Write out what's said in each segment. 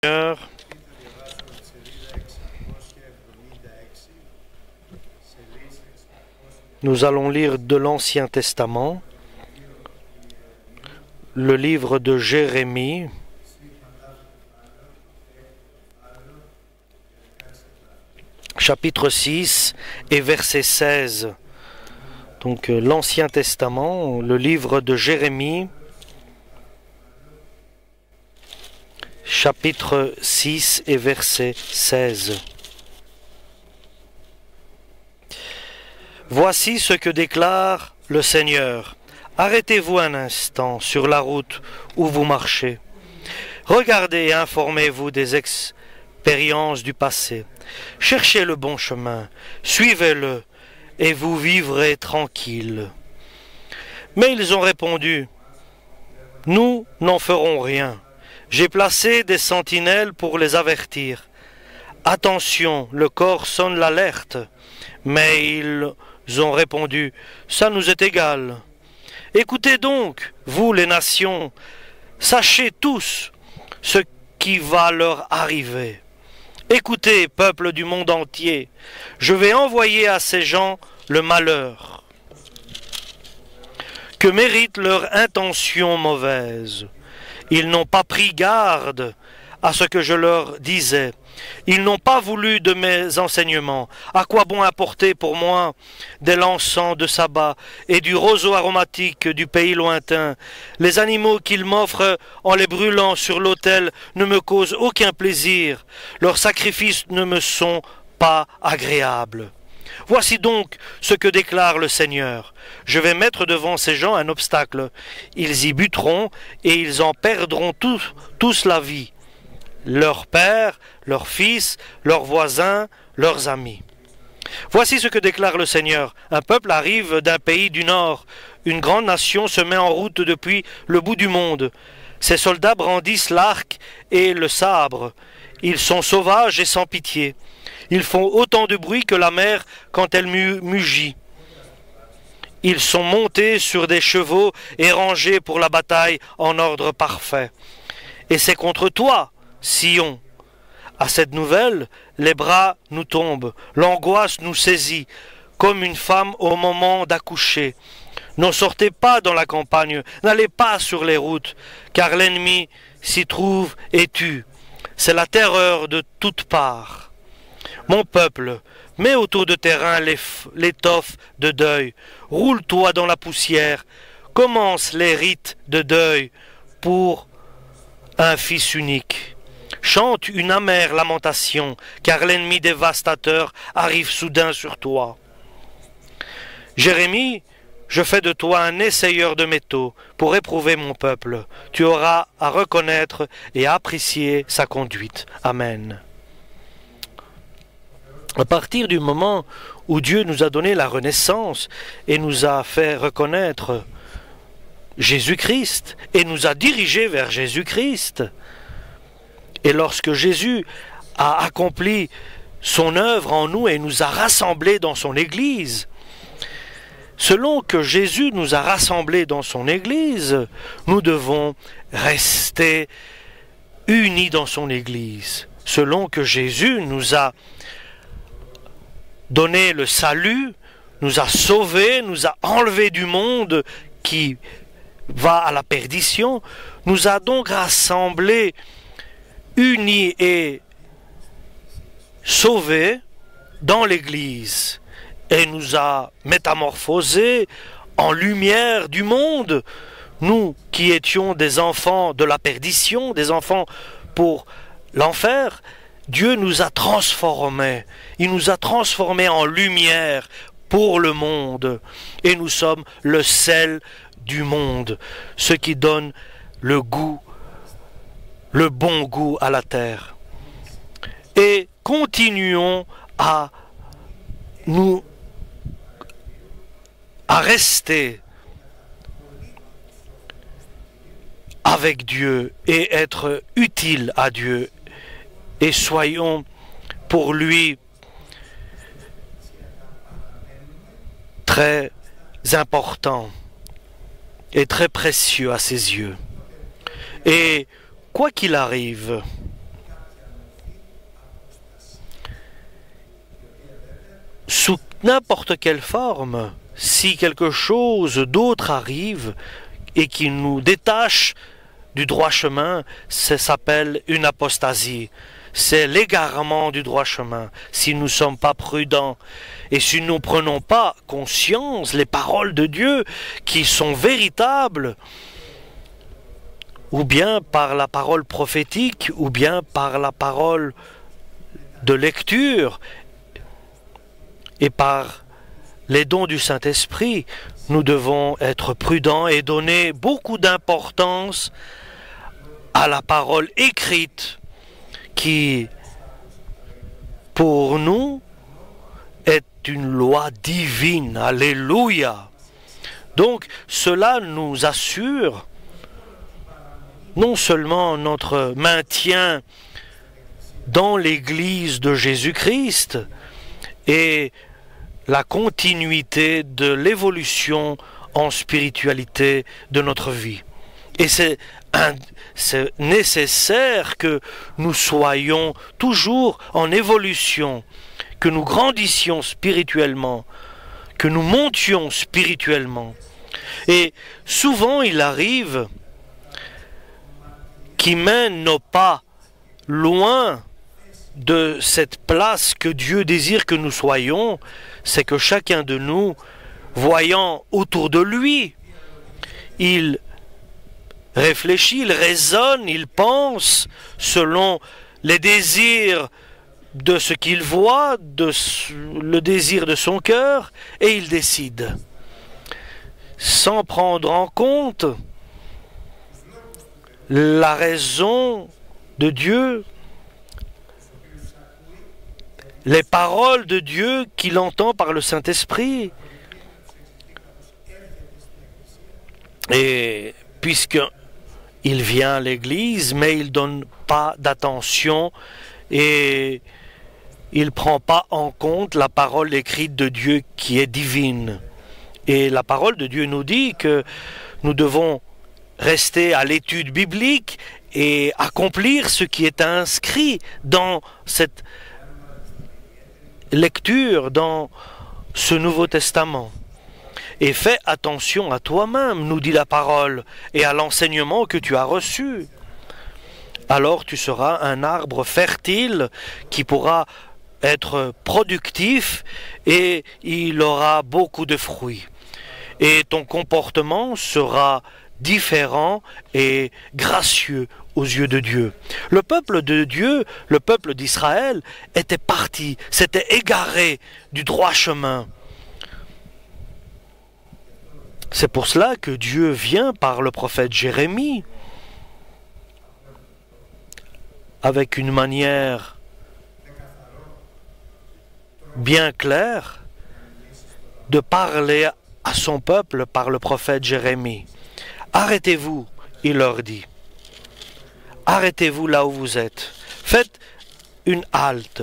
Seigneur, nous allons lire de l'Ancien Testament, le livre de Jérémie, chapitre 6 et verset 16. Donc l'Ancien Testament, le livre de Jérémie, chapitre 6 et verset 16. Voici ce que déclare le Seigneur. Arrêtez-vous un instant sur la route où vous marchez. Regardez et informez-vous des expériences du passé. Cherchez le bon chemin, suivez-le, et vous vivrez tranquille. Mais ils ont répondu, nous n'en ferons rien. J'ai placé des sentinelles pour les avertir. Attention, le corps sonne l'alerte. Mais ils ont répondu, ça nous est égal. Écoutez donc, vous les nations, sachez tous ce qui va leur arriver. Écoutez, peuple du monde entier, je vais envoyer à ces gens le malheur que mérite leur intention mauvaise. Ils n'ont pas pris garde à ce que je leur disais. Ils n'ont pas voulu de mes enseignements. À quoi bon apporter pour moi de l'encens de Saba et du roseau aromatique du pays lointain? Les animaux qu'ils m'offrent en les brûlant sur l'autel ne me causent aucun plaisir. Leurs sacrifices ne me sont pas agréables. Voici donc ce que déclare le Seigneur. Je vais mettre devant ces gens un obstacle. Ils y buteront et ils en perdront tous la vie. Leurs pères, leurs fils, leurs voisins, leurs amis. Voici ce que déclare le Seigneur. Un peuple arrive d'un pays du nord. Une grande nation se met en route depuis le bout du monde. Ses soldats brandissent l'arc et le sabre. Ils sont sauvages et sans pitié. Ils font autant de bruit que la mer quand elle mugit. Ils sont montés sur des chevaux et rangés pour la bataille en ordre parfait. Et c'est contre toi, Sion. À cette nouvelle, les bras nous tombent, l'angoisse nous saisit, comme une femme au moment d'accoucher. Ne sortez pas dans la campagne, n'allez pas sur les routes, car l'ennemi s'y trouve et tue. C'est la terreur de toutes parts. Mon peuple, mets autour de tes reins l'étoffe de deuil, roule-toi dans la poussière, commence les rites de deuil pour un fils unique. Chante une amère lamentation, car l'ennemi dévastateur arrive soudain sur toi. Jérémie, je fais de toi un essayeur de métaux pour éprouver mon peuple. Tu auras à reconnaître et à apprécier sa conduite. Amen. À partir du moment où Dieu nous a donné la renaissance et nous a fait reconnaître Jésus-Christ et nous a dirigés vers Jésus-Christ, et lorsque Jésus a accompli son œuvre en nous et nous a rassemblés dans son Église, selon que Jésus nous a rassemblés dans son Église, nous devons rester unis dans son Église. Selon que Jésus nous a donné le salut, nous a sauvés, nous a enlevés du monde qui va à la perdition, nous a donc rassemblés, unis et sauvés dans l'Église et nous a métamorphosés en lumière du monde. Nous qui étions des enfants de la perdition, des enfants pour l'enfer, Dieu nous a transformés. Il nous a transformés en lumière pour le monde. Et nous sommes le sel du monde, ce qui donne le goût, le bon goût à la terre. Et continuons à rester avec Dieu et être utiles à Dieu. Et soyons pour lui très importants et très précieux à ses yeux. Et quoi qu'il arrive, sous n'importe quelle forme, si quelque chose d'autre arrive et qui nous détache du droit chemin, ça s'appelle une apostasie. C'est l'égarement du droit chemin. Si nous ne sommes pas prudents et si nous ne prenons pas conscience les paroles de Dieu qui sont véritables, ou bien par la parole prophétique, ou bien par la parole de lecture, et par les dons du Saint-Esprit, nous devons être prudents et donner beaucoup d'importance à la parole écrite qui, pour nous, est une loi divine. Alléluia. Donc, cela nous assure non seulement notre maintien dans l'Église de Jésus-Christ et la continuité de l'évolution en spiritualité de notre vie. Et c'est nécessaire que nous soyons toujours en évolution, que nous grandissions spirituellement, que nous montions spirituellement. Et souvent il arrive qui mène nos pas loin de cette place que Dieu désire que nous soyons, c'est que chacun de nous, voyant autour de lui, il réfléchit, il raisonne, il pense selon les désirs de ce qu'il voit, le désir de son cœur, et il décide, sans prendre en compte la raison de Dieu, les paroles de Dieu qu'il entend par le Saint-Esprit. Et puisqu'il vient à l'église, mais il ne donne pas d'attention et il ne prend pas en compte la parole écrite de Dieu qui est divine. Et la parole de Dieu nous dit que nous devons rester à l'étude biblique et accomplir ce qui est inscrit dans cette lecture, dans ce Nouveau Testament. Et fais attention à toi-même, nous dit la parole, et à l'enseignement que tu as reçu. Alors tu seras un arbre fertile qui pourra être productif et il aura beaucoup de fruits. Et ton comportement sera différent et gracieux aux yeux de Dieu. Le peuple de Dieu, le peuple d'Israël, était parti, s'était égaré du droit chemin. C'est pour cela que Dieu vient par le prophète Jérémie avec une manière bien claire de parler à son peuple par le prophète Jérémie. Arrêtez-vous, il leur dit. Arrêtez-vous là où vous êtes. Faites une halte.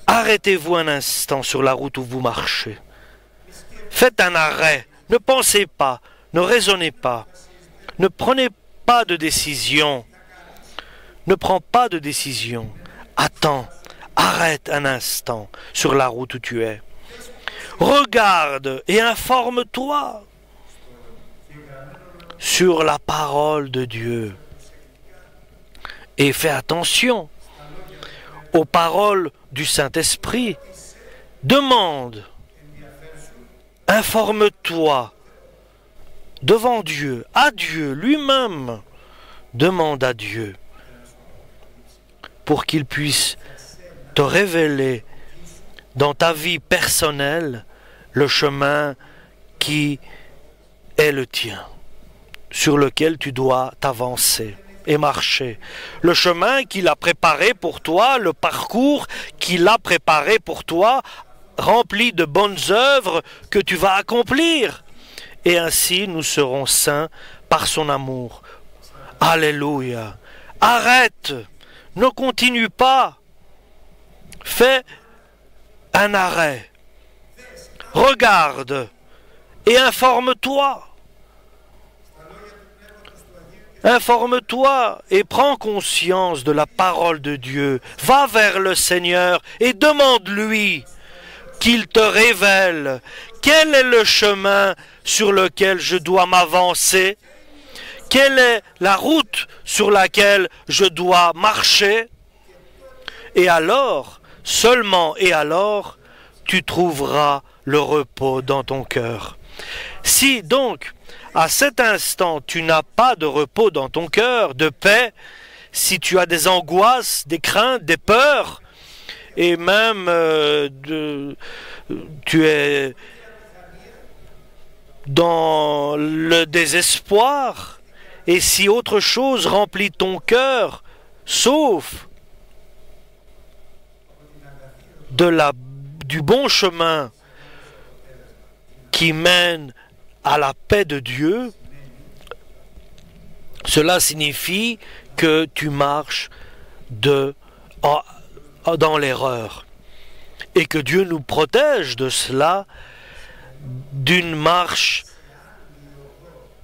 Arrêtez-vous un instant sur la route où vous marchez. Faites un arrêt. Ne pensez pas, ne raisonnez pas. Ne prenez pas de décision. Ne prends pas de décision. Attends, arrête un instant sur la route où tu es. Regarde et informe-toi sur la parole de Dieu. Et fais attention aux paroles du Saint-Esprit. Demande, informe-toi devant Dieu, à Dieu lui-même. Demande à Dieu pour qu'il puisse te révéler dans ta vie personnelle le chemin qui est le tien, sur lequel tu dois t'avancer et marcher. Le chemin qu'il a préparé pour toi, le parcours qu'il a préparé pour toi, rempli de bonnes œuvres que tu vas accomplir. Et ainsi nous serons saints par son amour. Alléluia. Arrête, ne continue pas. Fais un arrêt. Regarde et informe-toi. Informe-toi et prends conscience de la parole de Dieu. Va vers le Seigneur et demande-lui qu'il te révèle quel est le chemin sur lequel je dois m'avancer, quelle est la route sur laquelle je dois marcher, et alors, seulement et alors, tu trouveras le repos dans ton cœur. Si donc, à cet instant, tu n'as pas de repos dans ton cœur, de paix, si tu as des angoisses, des craintes, des peurs, et même tu es dans le désespoir, et si autre chose remplit ton cœur, sauf du bon chemin qui mène à la paix de Dieu, cela signifie que tu marches dans l'erreur. Et que Dieu nous protège de cela, d'une marche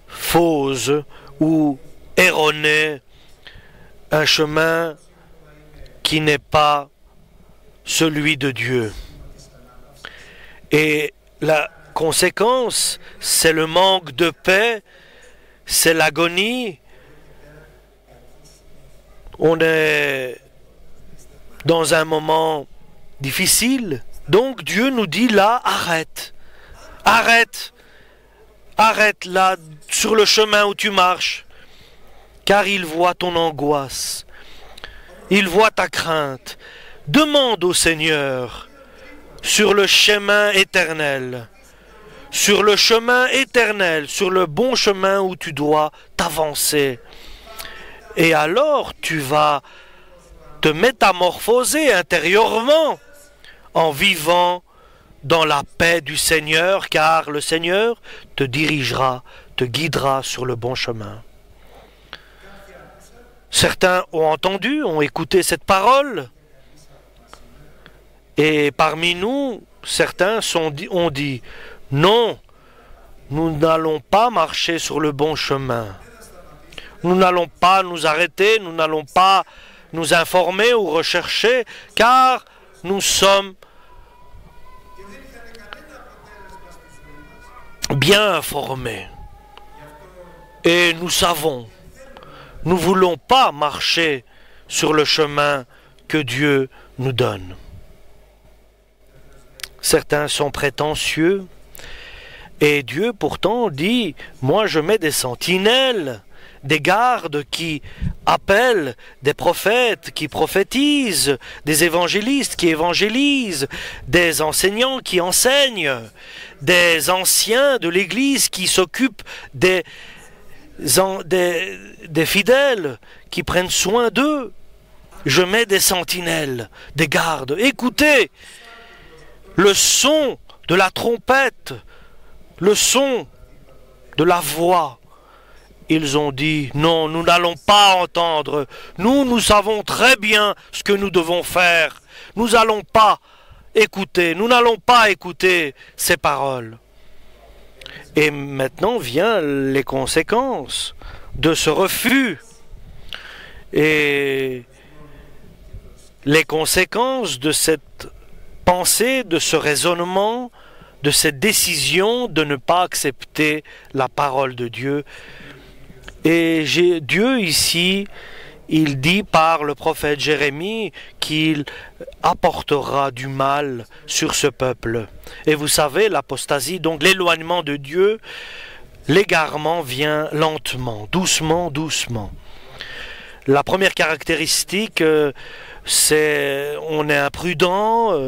fausse ou erronée, un chemin qui n'est pas celui de Dieu. Et la conséquence, c'est le manque de paix, c'est l'agonie. On est dans un moment difficile. Donc Dieu nous dit là, arrête. Arrête. Arrête là, sur le chemin où tu marches. Car il voit ton angoisse. Il voit ta crainte. Demande au Seigneur sur le chemin éternel. Sur le chemin éternel, sur le bon chemin où tu dois t'avancer. Et alors tu vas te métamorphoser intérieurement en vivant dans la paix du Seigneur, car le Seigneur te dirigera, te guidera sur le bon chemin. Certains ont entendu, ont écouté cette parole, et parmi nous, certains ont dit, non, nous n'allons pas marcher sur le bon chemin. Nous n'allons pas nous arrêter, nous n'allons pas nous informer ou rechercher, car nous sommes bien informés. Et nous savons, nous ne voulons pas marcher sur le chemin que Dieu nous donne. Certains sont prétentieux, et Dieu pourtant dit, moi je mets des sentinelles, des gardes qui appellent, des prophètes qui prophétisent, des évangélistes qui évangélisent, des enseignants qui enseignent, des anciens de l'Église qui s'occupent des fidèles, qui prennent soin d'eux. Je mets des sentinelles, des gardes. Écoutez le son de la trompette, le son de la voix. Ils ont dit, non, nous n'allons pas entendre. Nous savons très bien ce que nous devons faire. Nous n'allons pas écouter. Nous n'allons pas écouter ces paroles. Et maintenant viennent les conséquences de ce refus. Et les conséquences de cette pensée, de ce raisonnement, de cette décision de ne pas accepter la parole de Dieu. Et Dieu ici, il dit par le prophète Jérémie qu'il apportera du mal sur ce peuple. Et vous savez, l'apostasie, donc l'éloignement de Dieu, l'égarement vient lentement, doucement, doucement. La première caractéristique, c'est on est imprudent,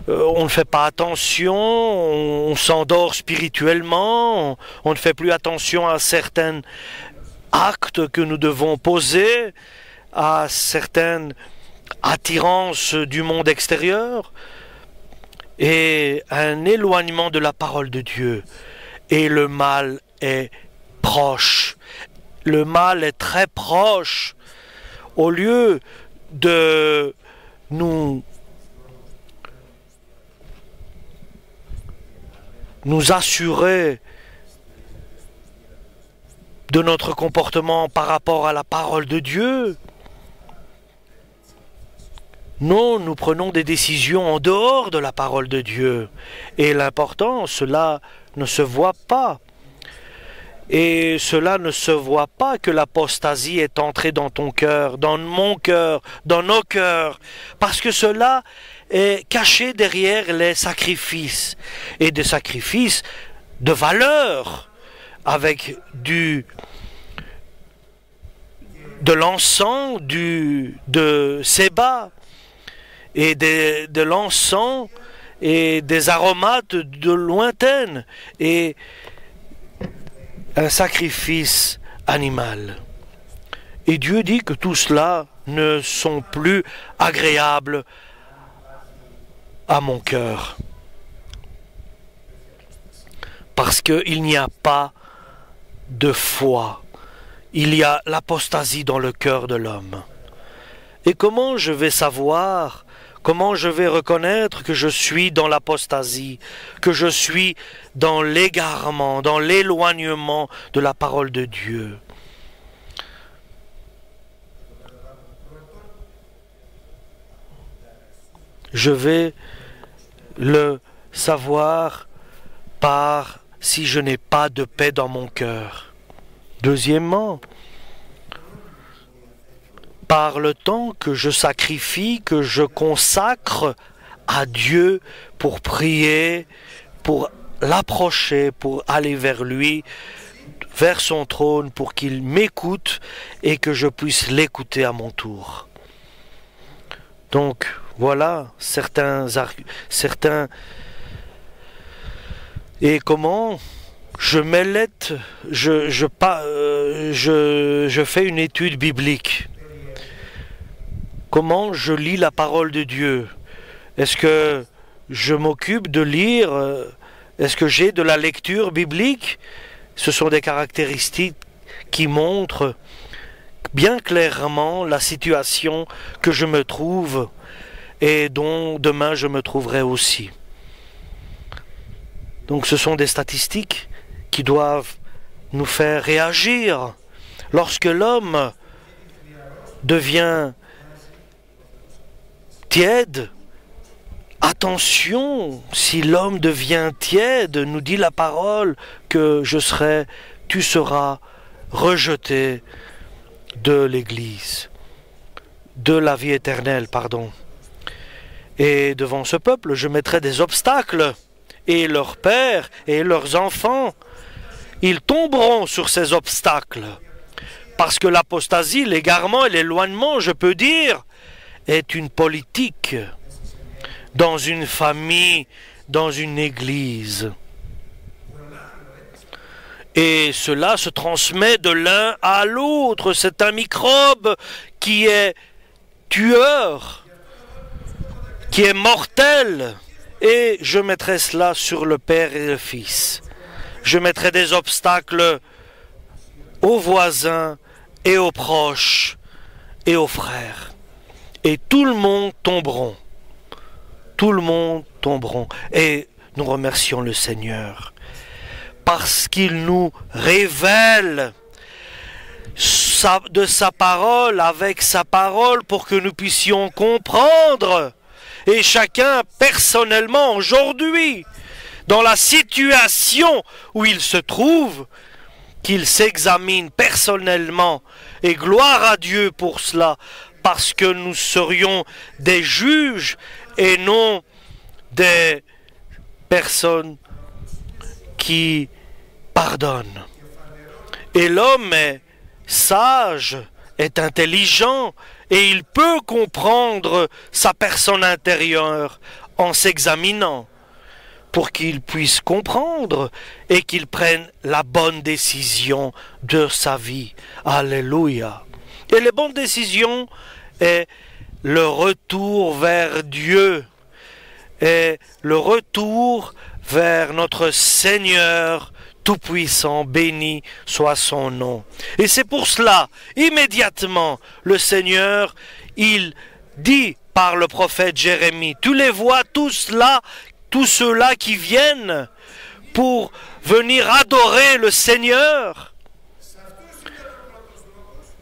on ne fait pas attention, on s'endort spirituellement, on ne fait plus attention à certains actes que nous devons poser, à certaines attirances du monde extérieur, et un éloignement de la parole de Dieu. Et le mal est proche. Le mal est très proche. Au lieu de nous assurer de notre comportement par rapport à la parole de Dieu, Non, nous prenons des décisions en dehors de la parole de Dieu. Et l'important, cela ne se voit pas. Et cela ne se voit pas que l'apostasie est entrée dans ton cœur, dans mon cœur, dans nos cœurs, parce que cela est caché derrière les sacrifices, et des sacrifices de valeur, avec de l'encens, de séba, et de l'encens, et des aromates de lointaines, et un sacrifice animal. Et Dieu dit que tout cela ne sont plus agréables à mon cœur. Parce qu'il n'y a pas de foi. Il y a l'apostasie dans le cœur de l'homme. Et comment je vais savoir, comment je vais reconnaître que je suis dans l'apostasie, que je suis dans l'égarement, dans l'éloignement de la parole de Dieu? Je vais le savoir par si je n'ai pas de paix dans mon cœur. Deuxièmement, par le temps que je sacrifie, que je consacre à Dieu pour prier, pour l'approcher, pour aller vers lui, vers son trône, pour qu'il m'écoute et que je puisse l'écouter à mon tour. Donc, voilà certains... Et comment je mêlette, je fais une étude biblique. Comment je lis la parole de Dieu? Est-ce que je m'occupe de lire? Est-ce que j'ai de la lecture biblique? Ce sont des caractéristiques qui montrent bien clairement la situation que je me trouve et dont demain je me trouverai aussi. Donc ce sont des statistiques qui doivent nous faire réagir. Lorsque l'homme devient tiède, attention, si l'homme devient tiède, nous dit la parole que tu seras rejeté de l'Église, de la vie éternelle, pardon. Et devant ce peuple, je mettrai des obstacles, et leurs pères et leurs enfants, ils tomberont sur ces obstacles. Parce que l'apostasie, l'égarement et l'éloignement, je peux dire, est une politique dans une famille, dans une église. Et cela se transmet de l'un à l'autre. C'est un microbe qui est tueur, qui est mortel. Et je mettrai cela sur le Père et le Fils. Je mettrai des obstacles aux voisins et aux proches et aux frères. Et tout le monde tomberont. Tout le monde tomberont. Et nous remercions le Seigneur. Parce qu'il nous révèle de sa parole, avec sa parole, pour que nous puissions comprendre. Et chacun personnellement aujourd'hui, dans la situation où il se trouve, qu'il s'examine personnellement. Et gloire à Dieu pour cela, parce que nous serions des juges et non des personnes qui pardonnent. Et l'homme est sage, est intelligent, et il peut comprendre sa personne intérieure en s'examinant pour qu'il puisse comprendre et qu'il prenne la bonne décision de sa vie. Alléluia. Et les bonnes décisions est le retour vers Dieu et le retour vers notre Seigneur Tout-Puissant, béni soit son nom. Et c'est pour cela, immédiatement, le Seigneur, il dit par le prophète Jérémie, tu les vois tous là, tous ceux-là qui viennent pour venir adorer le Seigneur.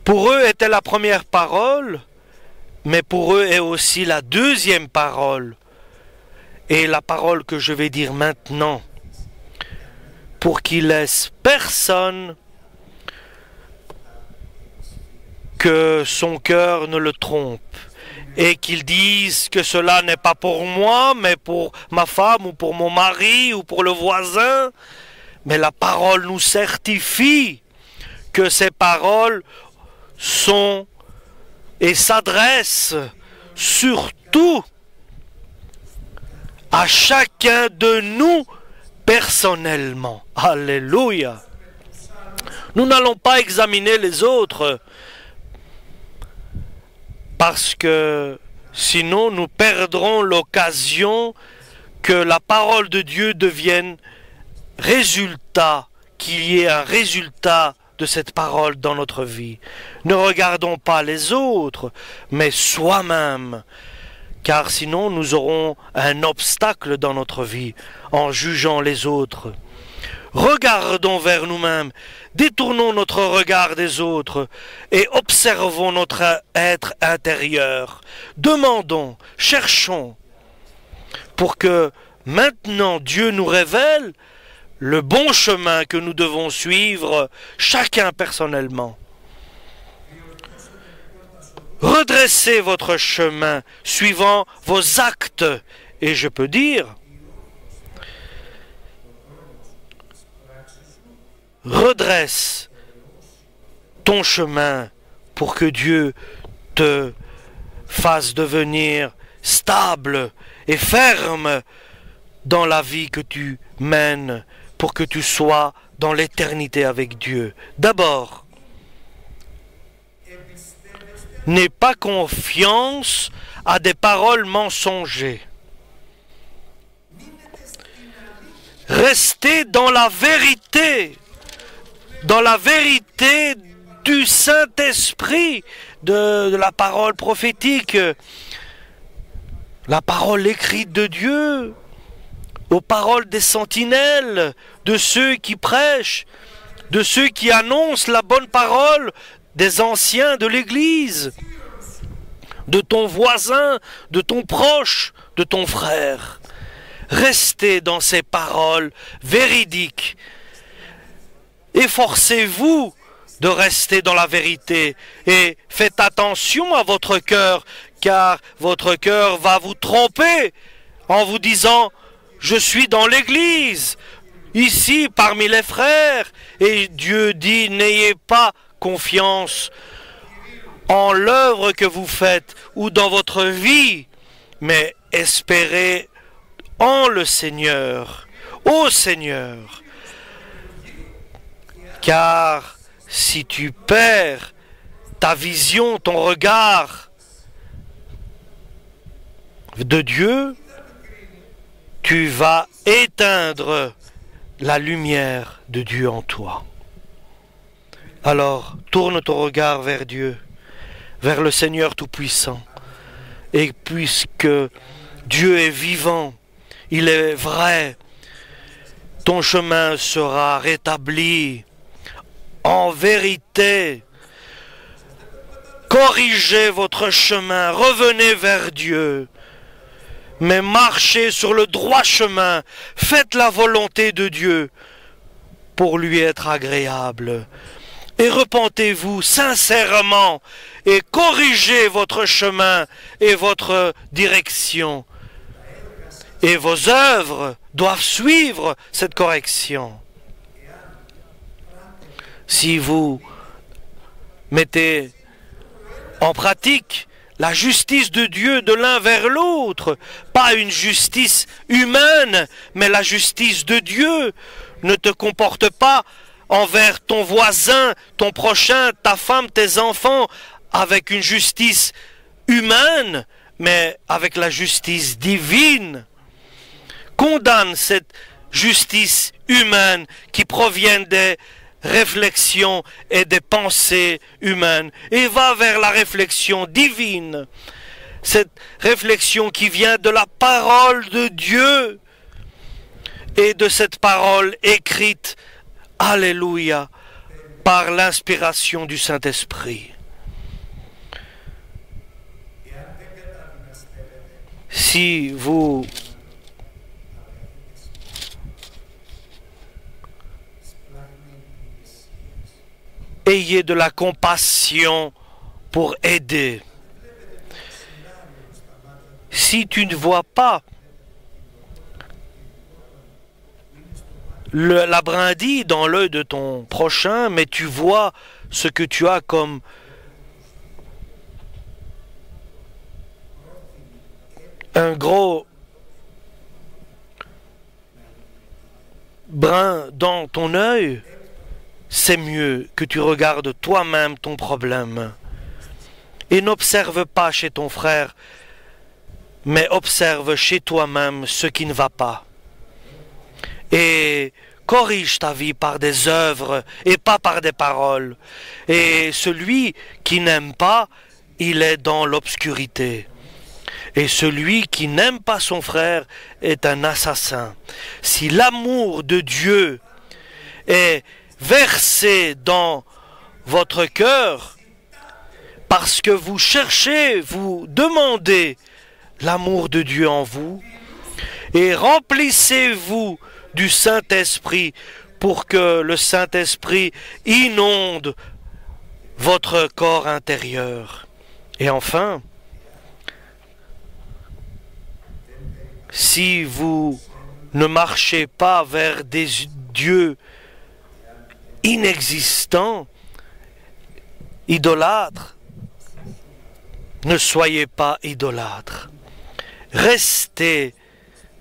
Pour eux était la première parole, mais pour eux est aussi la deuxième parole, et la parole que je vais dire maintenant, pour qu'ils laissent personne que son cœur ne le trompe, et qu'ils disent que cela n'est pas pour moi, mais pour ma femme, ou pour mon mari, ou pour le voisin. Mais la parole nous certifie que ces paroles sont et s'adressent surtout à chacun de nous personnellement. Alléluia. Nous n'allons pas examiner les autres, parce que sinon nous perdrons l'occasion que la parole de Dieu devienne résultat, qu'il y ait un résultat de cette parole dans notre vie. Ne regardons pas les autres, mais soi-même, car sinon nous aurons un obstacle dans notre vie en jugeant les autres. Regardons vers nous-mêmes, détournons notre regard des autres et observons notre être intérieur. Demandons, cherchons, pour que maintenant Dieu nous révèle le bon chemin que nous devons suivre, chacun personnellement. Redressez votre chemin suivant vos actes, et je peux dire, redresse ton chemin pour que Dieu te fasse devenir stable et ferme dans la vie que tu mènes, pour que tu sois dans l'éternité avec Dieu. D'abord, n'aie pas confiance à des paroles mensongères. Restez dans la vérité du Saint-Esprit, de la parole prophétique, la parole écrite de Dieu, aux paroles des sentinelles, de ceux qui prêchent, de ceux qui annoncent la bonne parole, des anciens de l'Église, de ton voisin, de ton proche, de ton frère. Restez dans ces paroles véridiques. Efforcez-vous de rester dans la vérité et faites attention à votre cœur, car votre cœur va vous tromper en vous disant « Je suis dans l'Église, ici parmi les frères ». Et Dieu dit « N'ayez pas confiance en l'œuvre que vous faites ou dans votre vie, mais espérez en le Seigneur, au Seigneur. Car si tu perds ta vision, ton regard de Dieu, tu vas éteindre la lumière de Dieu en toi. Alors, tourne ton regard vers Dieu, vers le Seigneur Tout-Puissant. Et puisque Dieu est vivant, il est vrai, ton chemin sera rétabli en vérité. Corrigez votre chemin, revenez vers Dieu, mais marchez sur le droit chemin, faites la volonté de Dieu pour lui être agréable. Et repentez-vous sincèrement et corrigez votre chemin et votre direction. Et vos œuvres doivent suivre cette correction. Si vous mettez en pratique la justice de Dieu de l'un vers l'autre, pas une justice humaine, mais la justice de Dieu, ne te comporte pas envers ton voisin, ton prochain, ta femme, tes enfants, avec une justice humaine, mais avec la justice divine. Condamne cette justice humaine qui provient des réflexions et des pensées humaines et va vers la réflexion divine. Cette réflexion qui vient de la parole de Dieu et de cette parole écrite, alléluia, par l'inspiration du Saint-Esprit. Si vous ayez de la compassion pour aider, si tu ne vois pas la brindille dans l'œil de ton prochain, mais tu vois ce que tu as comme un gros brin dans ton œil, c'est mieux que tu regardes toi-même ton problème. Et n'observe pas chez ton frère, mais observe chez toi-même ce qui ne va pas. Et corrige ta vie par des œuvres et pas par des paroles. Et celui qui n'aime pas, il est dans l'obscurité. Et celui qui n'aime pas son frère est un assassin. Si l'amour de Dieu est versé dans votre cœur, parce que vous cherchez, vous demandez l'amour de Dieu en vous, et remplissez-vous du Saint-Esprit pour que le Saint-Esprit inonde votre corps intérieur. Et enfin, si vous ne marchez pas vers des dieux inexistants, idolâtres, ne soyez pas idolâtres. Restez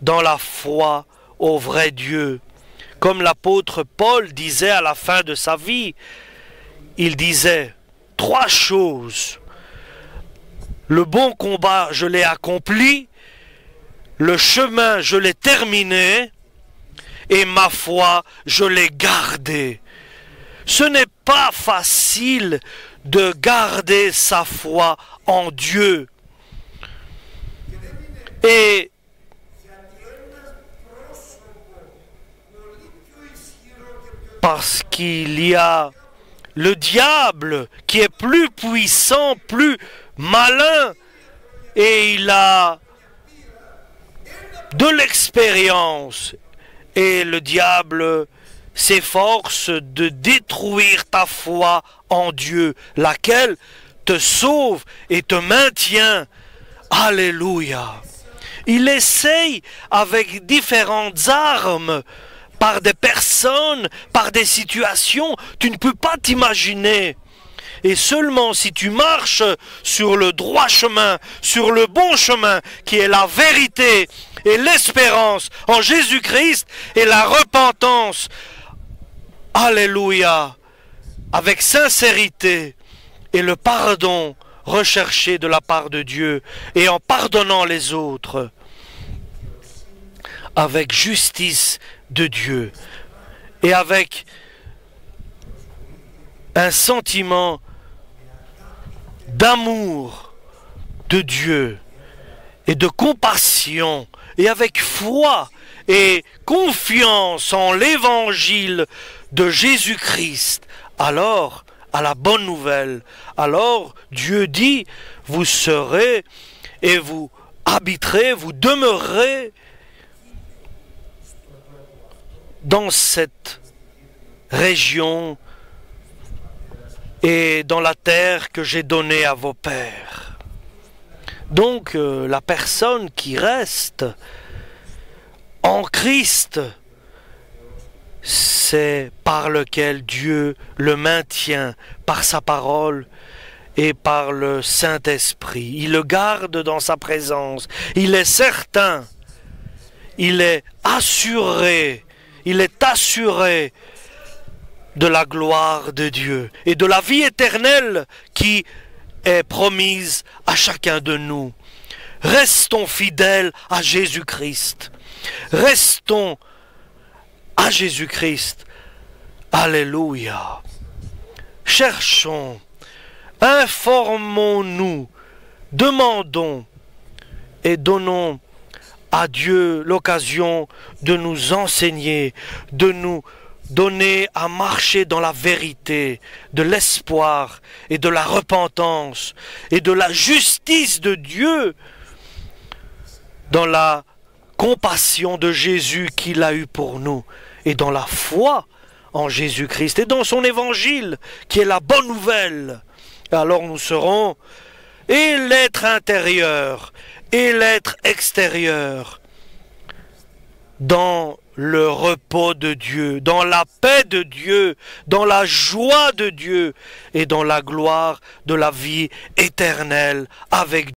dans la foi au vrai Dieu. Comme l'apôtre Paul disait à la fin de sa vie, il disait 3 choses. Le bon combat, je l'ai accompli, le chemin, je l'ai terminé, et ma foi, je l'ai gardée. Ce n'est pas facile de garder sa foi en Dieu. Et parce qu'il y a le diable qui est plus puissant, plus malin, et il a de l'expérience. Et le diable s'efforce de détruire ta foi en Dieu, laquelle te sauve et te maintient. Alléluia. Il essaye avec différentes armes, par des personnes, par des situations, tu ne peux pas t'imaginer. Et seulement si tu marches sur le droit chemin, sur le bon chemin, qui est la vérité et l'espérance en Jésus-Christ et la repentance, alléluia, avec sincérité et le pardon recherché de la part de Dieu, et en pardonnant les autres, avec justice de Dieu, et avec un sentiment d'amour de Dieu et de compassion, et avec foi et confiance en l'évangile de Jésus-Christ, alors à la bonne nouvelle, alors Dieu dit, vous serez et vous habiterez, vous demeurerez dans cette région et dans la terre que j'ai donnée à vos pères. Donc la personne qui reste en Christ, c'est par lequel Dieu le maintient par sa parole et par le Saint-Esprit. Il le garde dans sa présence. Il est certain, il est assuré de la gloire de Dieu et de la vie éternelle qui est promise à chacun de nous. Restons fidèles à Jésus-Christ. Restons à Jésus-Christ. Alléluia. Cherchons, informons-nous, demandons et donnons à Dieu l'occasion de nous enseigner, de nous donner à marcher dans la vérité, de l'espoir et de la repentance et de la justice de Dieu dans la compassion de Jésus qu'il a eue pour nous, et dans la foi en Jésus-Christ, et dans son évangile, qui est la bonne nouvelle. Alors nous serons et l'être intérieur et l'être extérieur dans le repos de Dieu, dans la paix de Dieu, dans la joie de Dieu et dans la gloire de la vie éternelle avec